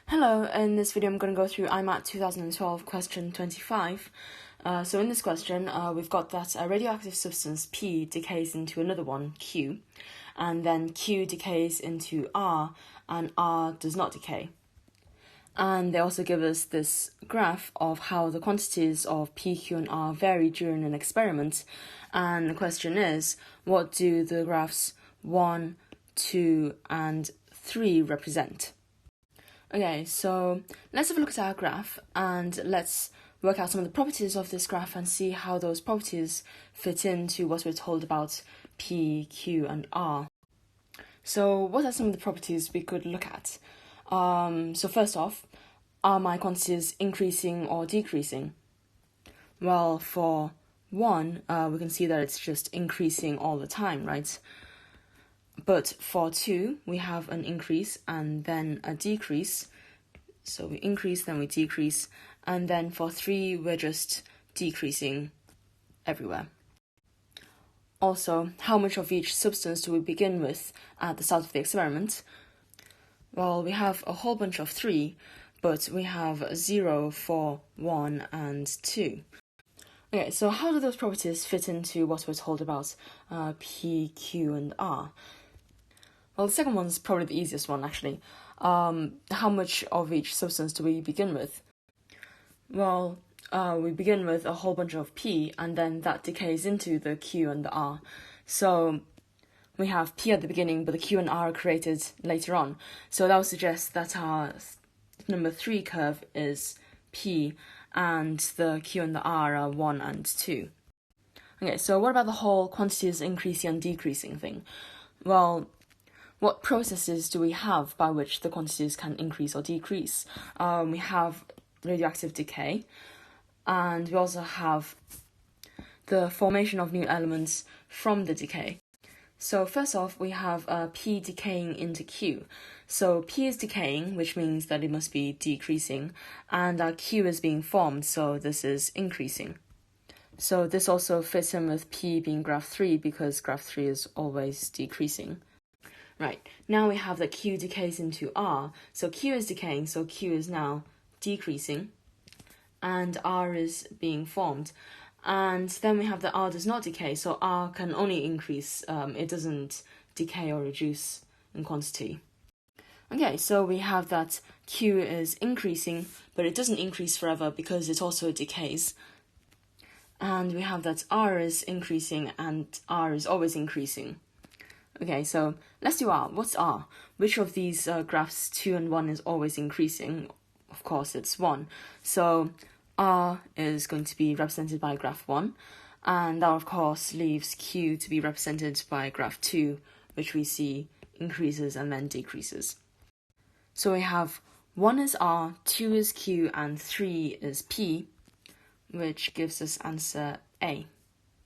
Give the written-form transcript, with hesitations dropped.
Hello, in this video I'm going to go through IMAT 2012 question 25. So in this question we've got that a radioactive substance P decays into another one, Q, and then Q decays into R and R does not decay. And they also give us this graph of how the quantities of P, Q and R vary during an experiment. And the question is, what do the graphs 1, 2 and 3 represent? Okay, so let's have a look at our graph and let's work out some of the properties of this graph and see how those properties fit into what we're told about P, Q and R. So what are some of the properties we could look at? So first off, are my quantities increasing or decreasing? Well, for 1, we can see that it's just increasing all the time, right? But for 2, we have an increase and then a decrease. So we increase, then we decrease. And then for 3, we're just decreasing everywhere. Also, how much of each substance do we begin with at the start of the experiment? Well, we have a whole bunch of 3, but we have 0 for 1 and 2. Okay, so how do those properties fit into what we're told about P, Q and R? Well, the second one's probably the easiest one, actually. How much of each substance do we begin with? Well, we begin with a whole bunch of P, and then that decays into the Q and the R. So we have P at the beginning, but the Q and R are created later on. So that would suggest that our number 3 curve is P, and the Q and the R are 1 and 2. Okay, so what about the whole quantities increasing and decreasing thing? Well, what processes do we have by which the quantities can increase or decrease? We have radioactive decay, and we also have the formation of new elements from the decay. So first off, we have P decaying into Q. So P is decaying, which means that it must be decreasing, and our Q is being formed, so this is increasing. So this also fits in with P being graph 3, because graph 3 is always decreasing. Right, now we have that Q decays into R, so Q is decaying, so Q is now decreasing, and R is being formed. And then we have that R does not decay, so R can only increase, it doesn't decay or reduce in quantity. Okay, so we have that Q is increasing, but it doesn't increase forever because it also decays. And we have that R is increasing and R is always increasing. Okay, so let's do R. What's R? Which of these graphs 2 and 1 is always increasing? Of course, it's 1. So R is going to be represented by graph 1, and that of course leaves Q to be represented by graph 2, which we see increases and then decreases. So we have 1 is R, 2 is Q, and 3 is P, which gives us answer A.